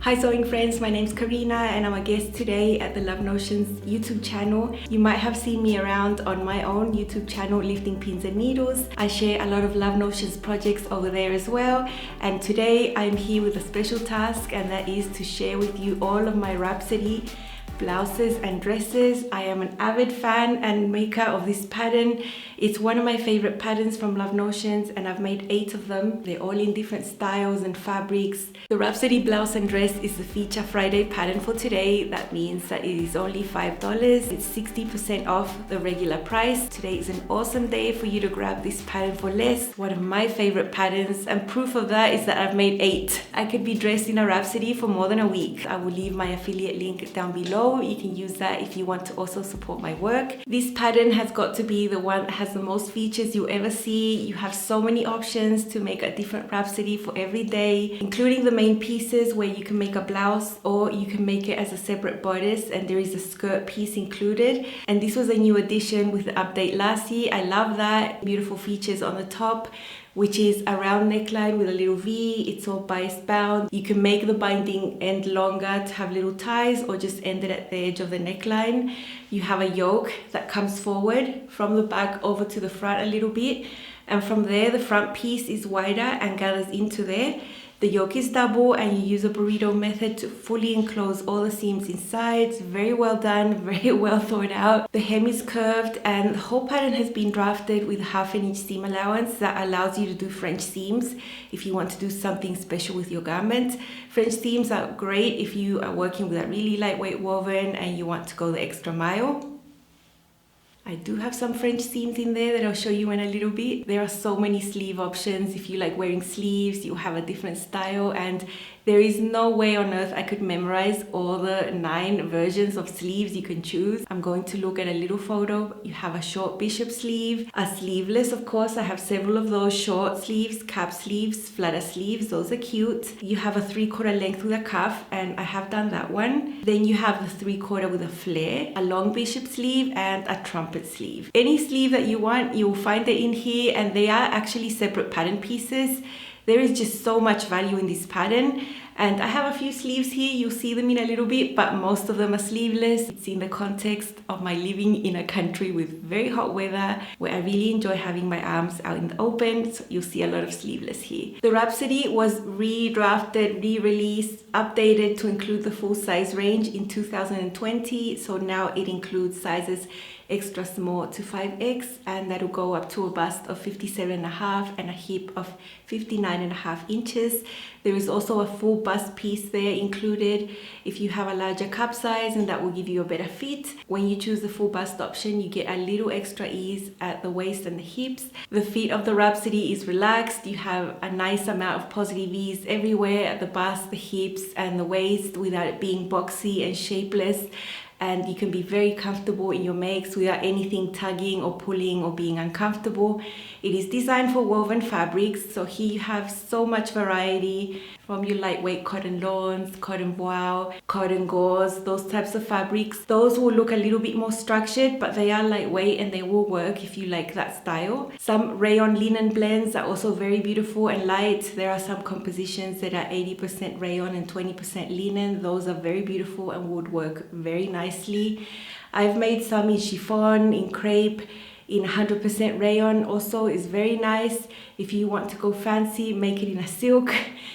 Hi sewing friends, my name's Karina and I'm a guest today at the Love Notions YouTube channel. You might have seen me around on my own YouTube channel, Lifting Pins and Needles. I share a lot of Love Notions projects over there as well. And today I'm here with a special task, and that is to share with you all of my Rhapsody blouses and dresses. I am an avid fan and maker of this pattern. It's one of my favorite patterns from Love Notions, and I've made 8 of them. They're all in different styles and fabrics. The Rhapsody blouse and dress is the feature Friday pattern for today. That means that it is only $5. It's 60% off the regular price. Today is an awesome day for you to grab this pattern for less. One of my favorite patterns, and proof of that is that I've made 8. I could be dressed in a Rhapsody for more than a week. I will leave my affiliate link down below. You can use that if you want to also support my work. This pattern has got to be the one that has the most features you ever see. You have so many options to make a different Rhapsody for every day, including the main pieces where you can make a blouse or you can make it as a separate bodice, and there is a skirt piece included. And this was a new addition with the update last year. I love that. Beautiful features on the top, which is a round neckline with a little V. It's all bias bound. You can make the binding end longer to have little ties, or just end it at the edge of the neckline. You have a yoke that comes forward from the back over to the front a little bit, and from there the front piece is wider and gathers into there. The yoke is double, and you use a burrito method to fully enclose all the seams inside. It's very well done, very well thought out. The hem is curved, and the whole pattern has been drafted with 1/2 inch seam allowance that allows you to do French seams if you want to do something special with your garment. French seams are great if you are working with a really lightweight woven and you want to go the extra mile. I do have some French seams in there that I'll show you in a little bit. There are so many sleeve options. If you like wearing sleeves, you have a different style, and there is no way on earth I could memorize all the 9 versions of sleeves you can choose. I'm going to look at a little photo. You have a short bishop sleeve, a sleeveless, of course. I have several of those short sleeves, cap sleeves, flatter sleeves. Those are cute. You have a 3/4 length with a cuff, and I have done that one. Then you have the 3/4 with a flare, a long bishop sleeve, and a trumpet sleeve. Any sleeve that you want, you'll find it in here, and they are actually separate pattern pieces. There is just so much value in this pattern, and I have a few sleeves here. You'll see them in a little bit, but most of them are sleeveless. It's in the context of my living in a country with very hot weather where I really enjoy having my arms out in the open, so you'll see a lot of sleeveless here. The Rhapsody was redrafted, re-released, updated to include the full size range in 2020, so now it includes sizes extra small to 5X, and that'll go up to a bust of 57.5 and a hip of 59.5 inches. There is also a full bust piece there included if you have a larger cup size, and that will give you a better fit. When you choose the full bust option, you get a little extra ease at the waist and the hips. The fit of the Rhapsody is relaxed. You have a nice amount of positive ease everywhere at the bust, the hips, and the waist without it being boxy and shapeless. And you can be very comfortable in your makes without anything tugging or pulling or being uncomfortable. It is designed for woven fabrics, so here you have so much variety from your lightweight cotton lawns, cotton voile, cotton gauze, those types of fabrics. Those will look a little bit more structured, but they are lightweight and they will work if you like that style. Some rayon linen blends are also very beautiful and light. There are some compositions that are 80% rayon and 20% linen. Those are very beautiful and would work very nicely. I've made some in chiffon, in crepe, in 100% rayon also is very nice. If you want to go fancy, make it in a silk.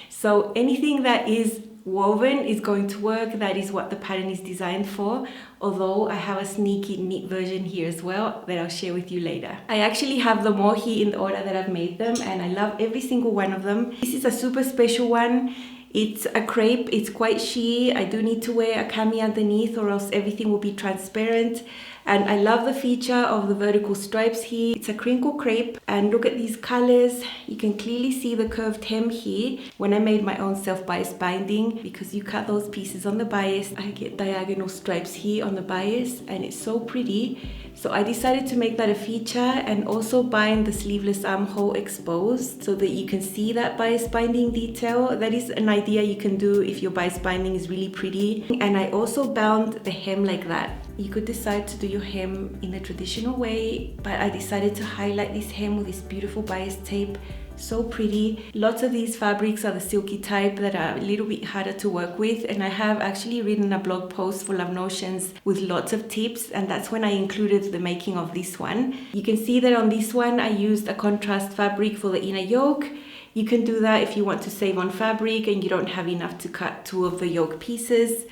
So anything that is woven is going to work. That is what the pattern is designed for, although I have a sneaky knit version here as well that I'll share with you later. I actually have them all here in the order that I've made them, and I love every single one of them. This is a super special one. It's a crepe, it's quite sheer. I do need to wear a cami underneath or else everything will be transparent. And I love the feature of the vertical stripes here. It's a crinkle crepe, and look at these colors. You can clearly see the curved hem here. When I made my own self-bias binding, because you cut those pieces on the bias, I get diagonal stripes here on the bias, and it's so pretty. So I decided to make that a feature and also bind the sleeveless armhole exposed so that you can see that bias binding detail. That is an idea you can do if your bias binding is really pretty. And I also bound the hem like that. You could decide to do your hem in the traditional way, but I decided to highlight this hem with this beautiful bias tape So pretty. Lots of these fabrics are the silky type that are a little bit harder to work with, and I have actually written a blog post for Love Notions with lots of tips, and that's when I included the making of this one. You can see that on this one I used a contrast fabric for the inner yoke. You can do that if you want to save on fabric and you don't have enough to cut 2 of the yoke pieces,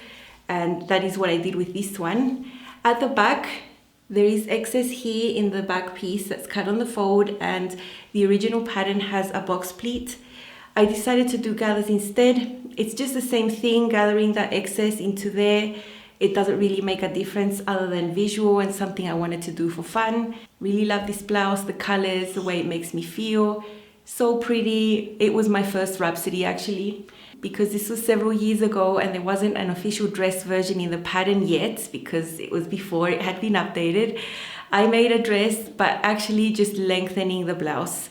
and that is what I did with this one. At the back, there is excess here in the back piece that's cut on the fold, and the original pattern has a box pleat. I decided to do gathers instead. It's just the same thing, gathering that excess into there. It doesn't really make a difference other than visual and something I wanted to do for fun. Really love this blouse, the colors, the way it makes me feel. So pretty. It was my first Rhapsody actually, because this was several years ago and there wasn't an official dress version in the pattern yet because it was before it had been updated. I made a dress, but actually just lengthening the blouse.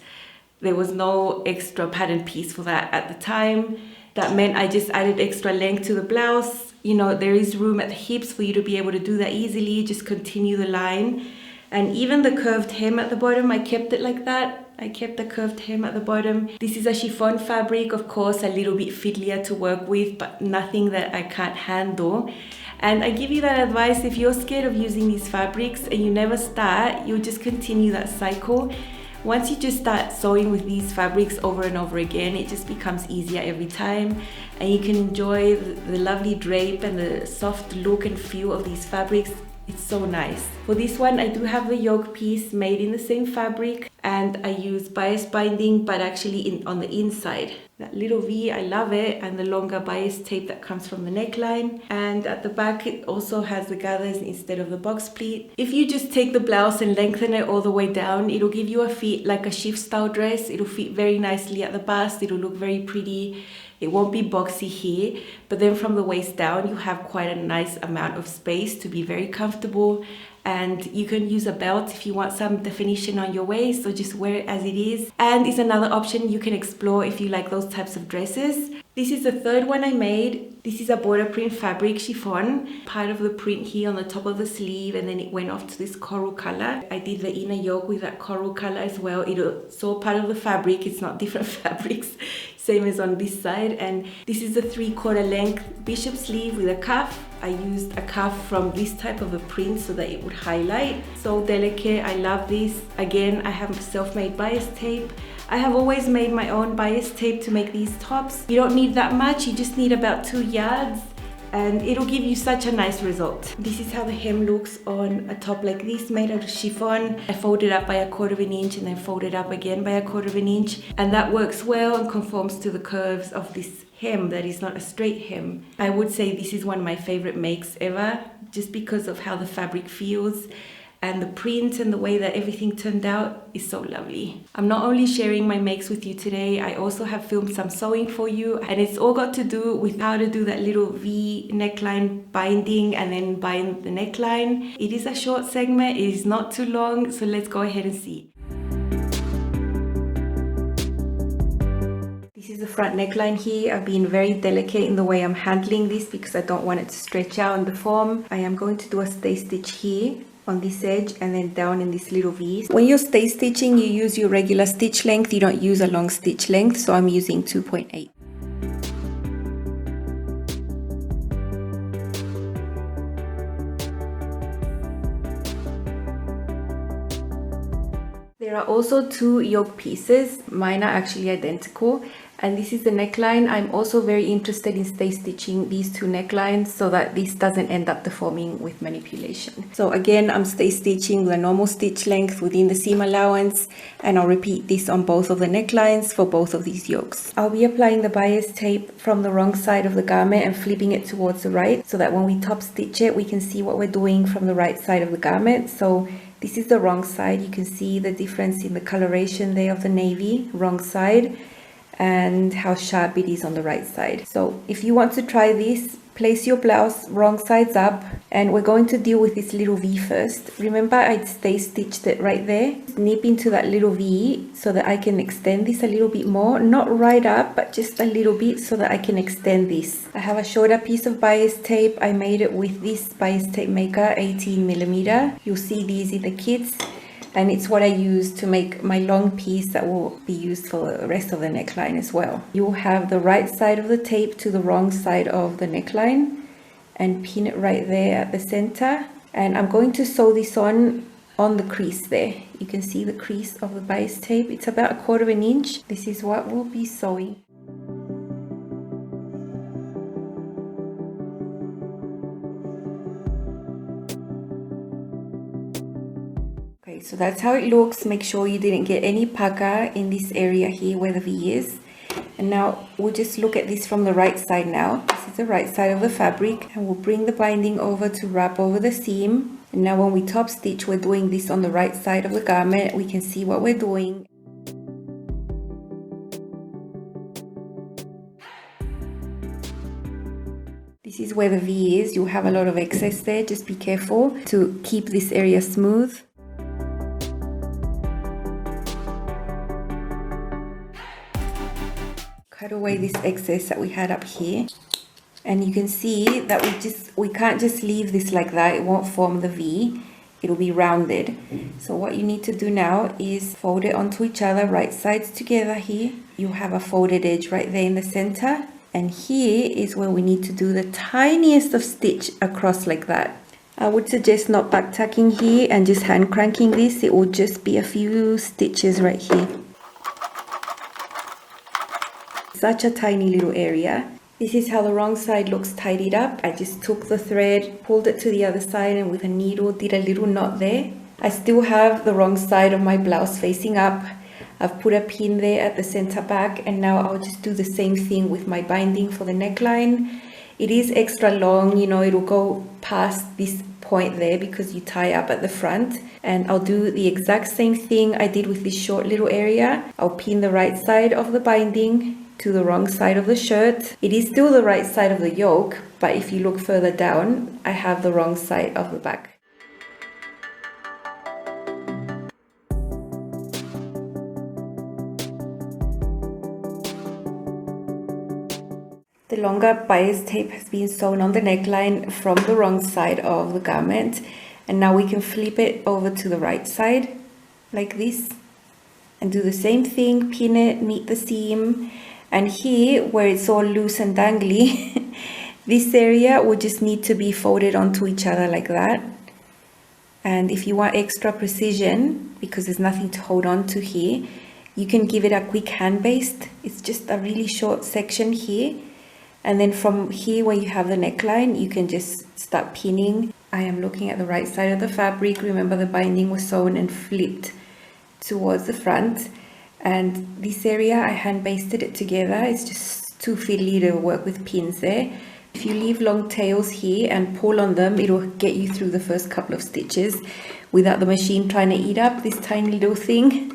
There was no extra pattern piece for that at the time. That meant I just added extra length to the blouse. You know, there is room at the hips for you to be able to do that easily. Just continue the line. And even the curved hem at the bottom, I kept it like that. I kept the curved hem at the bottom. This is a chiffon fabric, of course, a little bit fiddlier to work with, but nothing that I can't handle. And I give you that advice, if you're scared of using these fabrics and you never start, you'll just continue that cycle. Once you just start sewing with these fabrics over and over again, it just becomes easier every time, and you can enjoy the lovely drape and the soft look and feel of these fabrics. It's so nice. For this one, I do have the yoke piece made in the same fabric, and I use bias binding, but actually on the inside. That little V, I love it, and the longer bias tape that comes from the neckline. And at the back, it also has the gathers instead of the box pleat. If you just take the blouse and lengthen it all the way down, it'll give you a fit like a shift style dress. It'll fit very nicely at the bust. It'll look very pretty. It won't be boxy here, but then from the waist down, you have quite a nice amount of space to be very comfortable. And you can use a belt if you want some definition on your waist, or just wear it as it is. And it's another option you can explore if you like those types of dresses. This is the third one I made. This is a border print fabric chiffon. Part of the print here on the top of the sleeve, and then it went off to this coral color. I did the inner yoke with that coral color as well. It's all part of the fabric, it's not different fabrics. Same as on this side. And this is a 3/4 length bishop sleeve with a cuff. I used a cuff from this type of a print so that it would highlight. So delicate, I love this. Again, I have self-made bias tape. I have always made my own bias tape to make these tops. You don't need that much, you just need about 2 yards, and it'll give you such a nice result. This is how the hem looks on a top like this, made out of chiffon. I folded up by 1/4 inch and then folded up again by 1/4 inch, and that works well and conforms to the curves of this hem that is not a straight hem. I would say this is one of my favorite makes ever, just because of how the fabric feels, and the print and the way that everything turned out is so lovely. I'm not only sharing my makes with you today, I also have filmed some sewing for you, and it's all got to do with how to do that little V neckline binding and then bind the neckline. It is a short segment, it is not too long, so let's go ahead and see. This is the front neckline here. I've been very delicate in the way I'm handling this because I don't want it to stretch out in the form. I am going to do a stay stitch here on this edge and then down in this little V. When you're stay stitching, you use your regular stitch length. You don't use a long stitch length, so I'm using 2.8. There are also 2 yoke pieces. Mine are actually identical. And this is the neckline. I'm also very interested in stay stitching these 2 necklines so that this doesn't end up deforming with manipulation. So again, I'm stay stitching with a normal stitch length within the seam allowance, and I'll repeat this on both of the necklines for both of these yokes. I'll be applying the bias tape from the wrong side of the garment and flipping it towards the right, so that when we top stitch it, we can see what we're doing from the right side of the garment. So this is the wrong side. You can see the difference in the coloration there of the navy, wrong side, and how sharp it is on the right side. So if you want to try this, place your blouse wrong sides up, and we're going to deal with this little V first. Remember, I stay stitched it right there. Snip into that little V so that I can extend this a little bit more, not right up, but just a little bit so that I can extend this. I have a shorter piece of bias tape. I made it with this bias tape maker, 18mm. You'll see these in the kits. and it's what I use to make my long piece that will be used for the rest of the neckline as well. You'll have the right side of the tape to the wrong side of the neckline and pin it right there at the center. And I'm going to sew this on the crease there. You can see the crease of the bias tape. It's about 1/4 inch. This is what we'll be sewing. Okay, so that's how it looks. Make sure you didn't get any pucker in this area here where the V is. And now we'll just look at this from the right side now. This is the right side of the fabric, and we'll bring the binding over to wrap over the seam. And now when we top stitch, we're doing this on the right side of the garment. We can see what we're doing. This is where the V is. You'll have a lot of excess there. Just be careful to keep this area smooth. Cut away this excess that we had up here. And you can see that we can't just leave this like that. It won't form the V. It'll be rounded. So what you need to do now is fold it onto each other, right sides together here. You have a folded edge right there in the center. And here is where we need to do the tiniest of stitch across like that. I would suggest not back tacking here and just hand cranking this. It will just be a few stitches right here. Such a tiny little area. This is how the wrong side looks tidied up. I just took the thread, pulled it to the other side, and with a needle did a little knot there. I still have the wrong side of my blouse facing up. I've put a pin there at the center back, and now I'll just do the same thing with my binding for the neckline. It is extra long, you know, it'll go past this point there because you tie up at the front. And I'll do the exact same thing I did with this short little area. I'll pin the right side of the binding to the wrong side of the shirt. It is still the right side of the yoke, but if you look further down, I have the wrong side of the back. The longer bias tape has been sewn on the neckline from the wrong side of the garment, and now we can flip it over to the right side like this and do the same thing, pin it, meet the seam. And here, where it's all loose and dangly, this area will just need to be folded onto each other like that. And if you want extra precision, because there's nothing to hold on to here, you can give it a quick hand baste. It's just a really short section here. And then from here where you have the neckline, you can just start pinning. I am looking at the right side of the fabric. Remember, the binding was sewn and flipped towards the front. And this area, I hand basted it together. It's just too fiddly to work with pins there. If you leave long tails here and pull on them, it'll get you through the first couple of stitches without the machine trying to eat up this tiny little thing.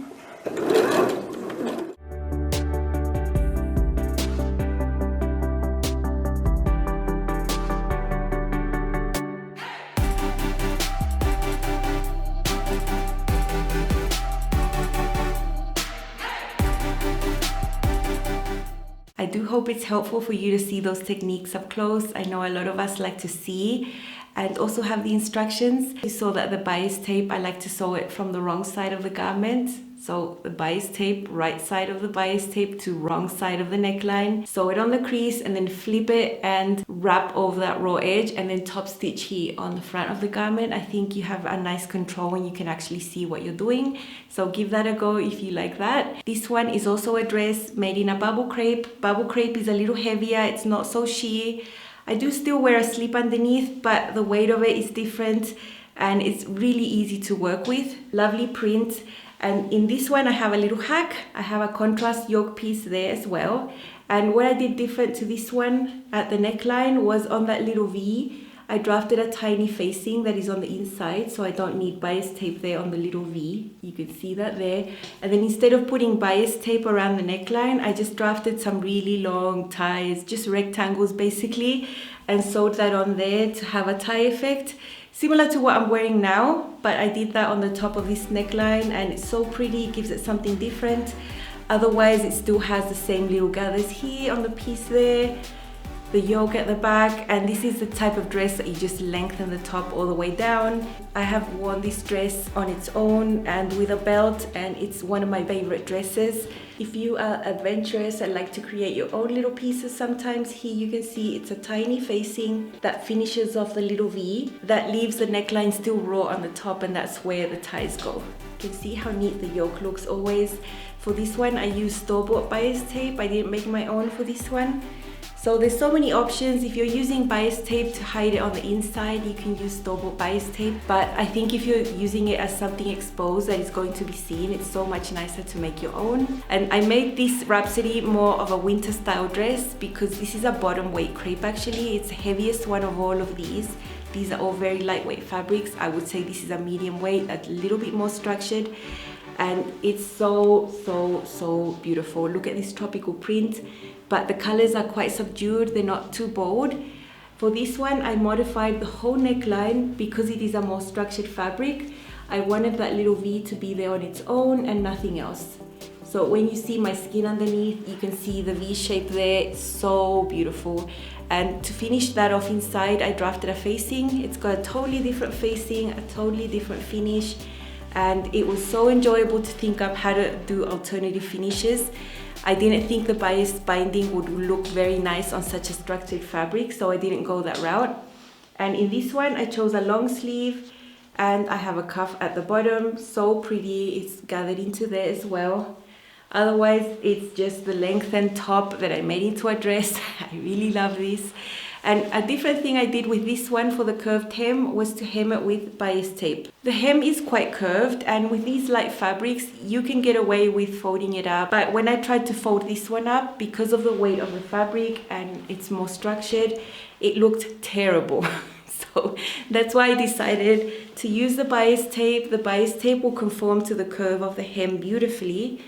I do hope it's helpful for you to see those techniques up close. I know a lot of us like to see and also have the instructions. You saw that the bias tape, I like to sew it from the wrong side of the garment. So the bias tape, right side of the bias tape to wrong side of the neckline. Sew it on the crease and then flip it and wrap over that raw edge and then top stitch here on the front of the garment. I think you have a nice control when you can actually see what you're doing. So give that a go if you like that. This one is also a dress made in a bubble crepe. Bubble crepe is a little heavier, it's not so sheer. I do still wear a slip underneath, but the weight of it is different and it's really easy to work with. Lovely print. And in this one, I have a little hack. I have a contrast yoke piece there as well. And what I did different to this one at the neckline was on that little V, I drafted a tiny facing that is on the inside, so I don't need bias tape there on the little V. You can see that there. And then instead of putting bias tape around the neckline, I just drafted some really long ties, just rectangles basically, and sewed that on there to have a tie effect. Similar to what I'm wearing now, but I did that on the top of this neckline and it's so pretty, it gives it something different. Otherwise, it still has the same little gathers here on the piece there. the yoke at the back, and this is the type of dress that you just lengthen the top all the way down. I have worn this dress on its own and with a belt, and it's one of my favorite dresses. If you are adventurous and like to create your own little pieces, sometimes here you can see it's a tiny facing that finishes off the little V that leaves the neckline still raw on the top, and that's where the ties go. You can see how neat the yoke looks always. For this one I used store-bought bias tape. I didn't make my own for this one. So there's so many options. If you're using bias tape to hide it on the inside, you can use store-bought bias tape. But I think if you're using it as something exposed that is going to be seen, it's so much nicer to make your own. And I made this Rhapsody more of a winter style dress because this is a bottom weight crepe actually. It's the heaviest one of all of these. These are all very lightweight fabrics. I would say this is a medium weight, a little bit more structured. And it's so beautiful. Look at this tropical print. But the colors are quite subdued, they're not too bold. For this one, I modified the whole neckline because it is a more structured fabric. I wanted that little V to be there on its own and nothing else. So when you see my skin underneath, you can see the V shape there. It's so beautiful. And to finish that off inside, I drafted a facing. It's got a totally different facing, a totally different finish. And it was so enjoyable to think up how to do alternative finishes. I didn't think the bias binding would look very nice on such a structured fabric, so I didn't go that route. And in this one, I chose a long sleeve, and I have a cuff at the bottom. So pretty, it's gathered into there as well. Otherwise, it's just the lengthened top that I made into a dress. I really love this. And a different thing I did with this one for the curved hem was to hem it with bias tape. The hem is quite curved, and with these light fabrics, you can get away with folding it up. But when I tried to fold this one up, because of the weight of the fabric and it's more structured, it looked terrible. So that's why I decided to use the bias tape. The bias tape will conform to the curve of the hem beautifully,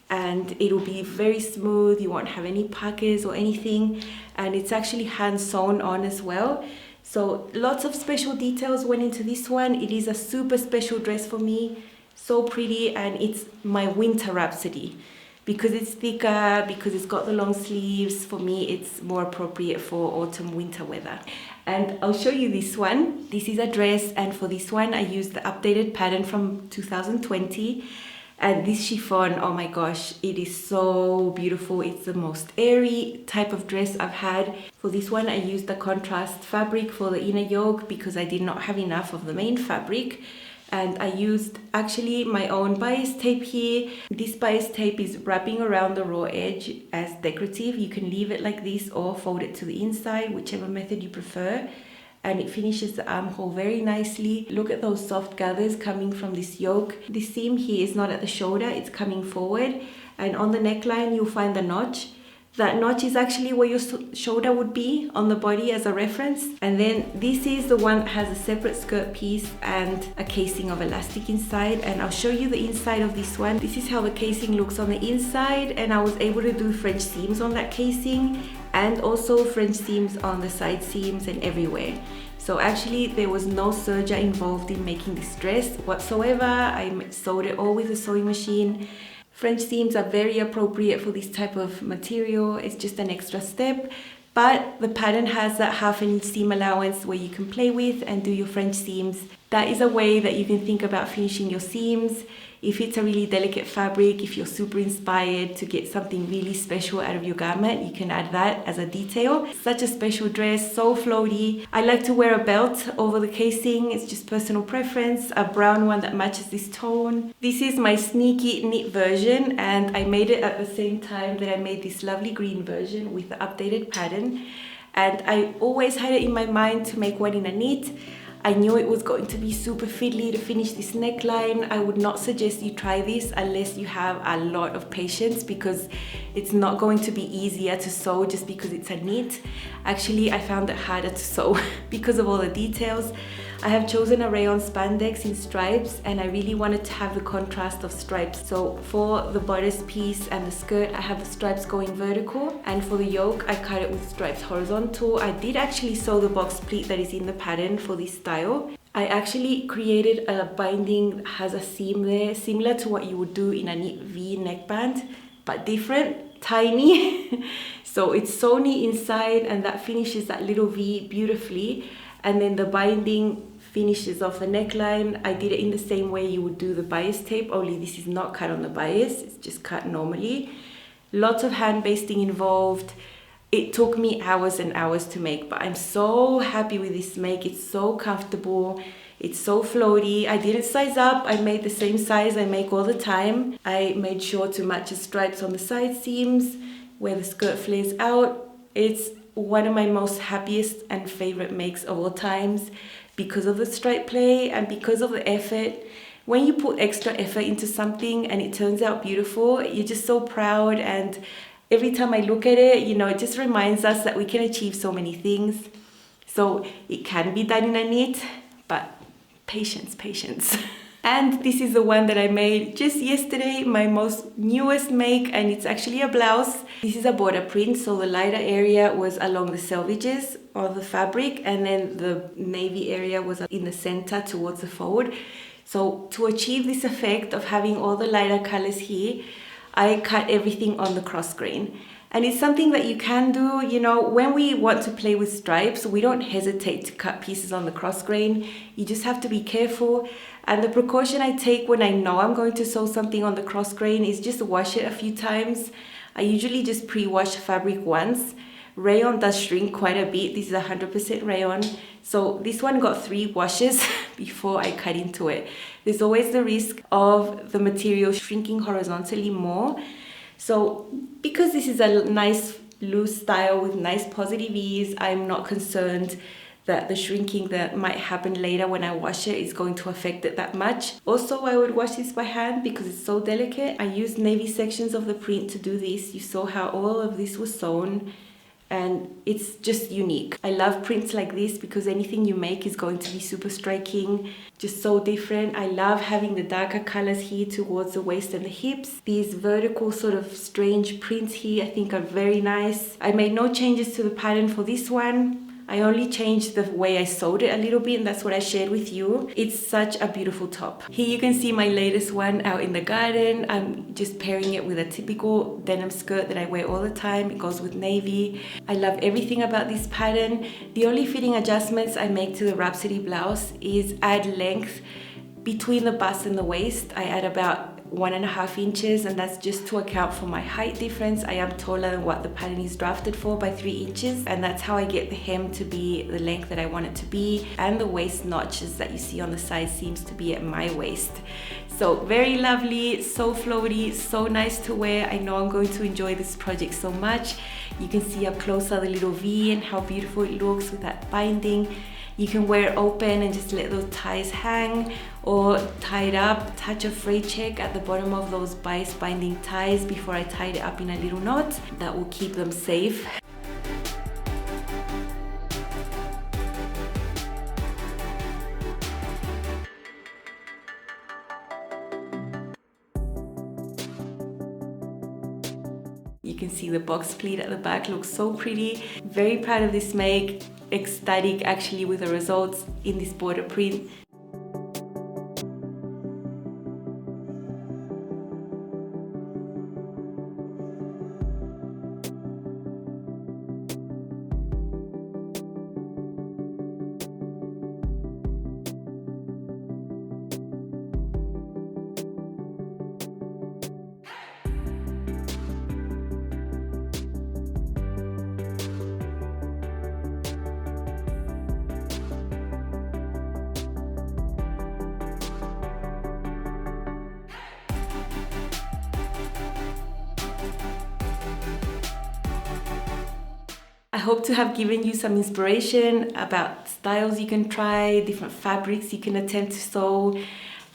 and it'll be very smooth. You won't have any puckers or anything, and it's actually hand sewn on as well. So lots of special details went into this one. It is a super special dress for me, so pretty, and it's my winter Rhapsody. Because it's thicker, because it's got the long sleeves, for me it's more appropriate for autumn winter weather. And I'll show you this one. This is a dress, and for this one I used the updated pattern from 2020. And this chiffon, oh my gosh, it is so beautiful. It's the most airy type of dress I've had. For this one, I used the contrast fabric for the inner yoke because I did not have enough of the main fabric. And I used actually my own bias tape here. This bias tape is wrapping around the raw edge as decorative. You can leave it like this or fold it to the inside, whichever method you prefer. And it finishes the armhole very nicely. Look at those soft gathers coming from this yoke. This seam here is not at the shoulder, it's coming forward. And on the neckline, you'll find the notch. That notch is actually where your shoulder would be on the body as a reference. And then this is the one that has a separate skirt piece and a casing of elastic inside. And I'll show you the inside of this one. This is how the casing looks on the inside, and I was able to do French seams on that casing, and also French seams on the side seams and everywhere. So actually there was no serger involved in making this dress whatsoever. I sewed it all with a sewing machine. French seams are very appropriate for this type of material. It's just an extra step, but the pattern has that ½ seam allowance where you can play with and do your French seams. That is a way that you can think about finishing your seams. If it's a really delicate fabric, if you're super inspired to get something really special out of your garment, you can add that as a detail. Such a special dress, so floaty. I like to wear a belt over the casing. It's just personal preference. A brown one that matches this tone. This is my sneaky knit version, and I made it at the same time that I made this lovely green version with the updated pattern. And I always had it in my mind to make one in a knit. I knew it was going to be super fiddly to finish this neckline. I would not suggest you try this unless you have a lot of patience, because it's not going to be easier to sew just because it's a knit. Actually, I found it harder to sew because of all the details. I have chosen a rayon spandex in stripes, and I really wanted to have the contrast of stripes. So for the bodice piece and the skirt, I have the stripes going vertical, and for the yoke, I cut it with stripes horizontal. I did actually sew the box pleat that is in the pattern for this style. I actually created a binding that has a seam there, similar to what you would do in a knit V neckband, but different, tiny. So it's sewn inside, and that finishes that little V beautifully. And then the binding finishes off the neckline. I did it in the same way you would do the bias tape, only this is not cut on the bias, it's just cut normally. Lots of hand basting involved. It took me hours and hours to make, but I'm so happy with this make. It's so comfortable. It's so floaty. I didn't size up. I made the same size I make all the time. I made sure to match the stripes on the side seams where the skirt flares out. It's one of my most happiest and favorite makes of all times because of the stripe play and because of the effort. When you put extra effort into something and it turns out beautiful, you're just so proud. And every time I look at it, you know, it just reminds us that we can achieve so many things. So it can be done in a knit, but patience, patience. And this is the one that I made just yesterday, my most newest make, and it's actually a blouse. This is a border print, so the lighter area was along the selvages of the fabric, and then the navy area was in the center towards the fold. So to achieve this effect of having all the lighter colors here, I cut everything on the cross grain. And it's something that you can do, you know, when we want to play with stripes, we don't hesitate to cut pieces on the cross grain. You just have to be careful. And the precaution I take when I know I'm going to sew something on the cross grain is just wash it a few times. I usually just pre-wash fabric once. Rayon does shrink quite a bit. This is 100% rayon. So this one got 3 washes before I cut into it. There's always the risk of the material shrinking horizontally more. So because this is a nice loose style with nice positive ease, I'm not concerned that the shrinking that might happen later when I wash it is going to affect it that much. Also, I would wash this by hand because it's so delicate. I used navy sections of the print to do this. You saw how all of this was sewn, and it's just unique. I love prints like this because anything you make is going to be super striking, just so different. I love having the darker colors here towards the waist and the hips. These vertical sort of strange prints here I think are very nice. I made no changes to the pattern for this one. I only changed the way I sewed it a little bit, and that's what I shared with you. It's such a beautiful top. Here you can see my latest one out in the garden. I'm just pairing it with a typical denim skirt that I wear all the time. It goes with navy. I love everything about this pattern. The only fitting adjustments I make to the Rhapsody blouse is add length between the bust and the waist. I add about 1.5 inches, and that's just to account for my height difference. I am taller than what the pattern is drafted for by 3 inches, and that's how I get the hem to be the length that I want it to be, and the waist notches that you see on the side seems to be at my waist. So very lovely, so floaty, so nice to wear. I know I'm going to enjoy this project so much. You can see up closer the little V and how beautiful it looks with that binding. You can wear it open and just let those ties hang, or tie it up, touch a fray check at the bottom of those bias binding ties before I tied it up in a little knot. That will keep them safe. You can see the box pleat at the back looks so pretty. Very proud of this make. Ecstatic actually with the results in this border print. I hope to have given you some inspiration about styles you can try, different fabrics you can attempt to sew.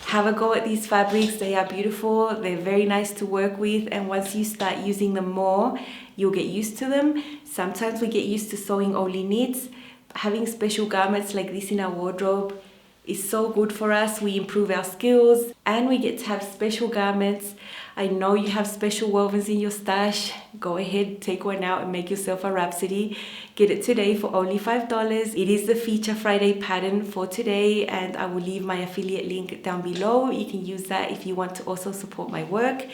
Have a go at these fabrics. They are beautiful, they're very nice to work with, and once you start using them more, you'll get used to them. Sometimes we get used to sewing only knits. Having special garments like this in our wardrobe is so good for us. We improve our skills and we get to have special garments. I know you have special wovens in your stash. Go ahead, take one out and make yourself a Rhapsody. Get it today for only $5. It is the Feature Friday pattern for today, and I will leave my affiliate link down below. You can use that if you want to also support my work.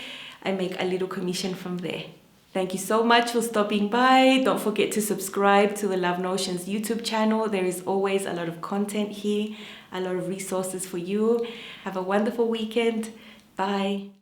I make a little commission from there. Thank you so much for stopping by. Don't forget to subscribe to the Love Notions YouTube channel. There is always a lot of content here, a lot of resources for you. Have a wonderful weekend. Bye.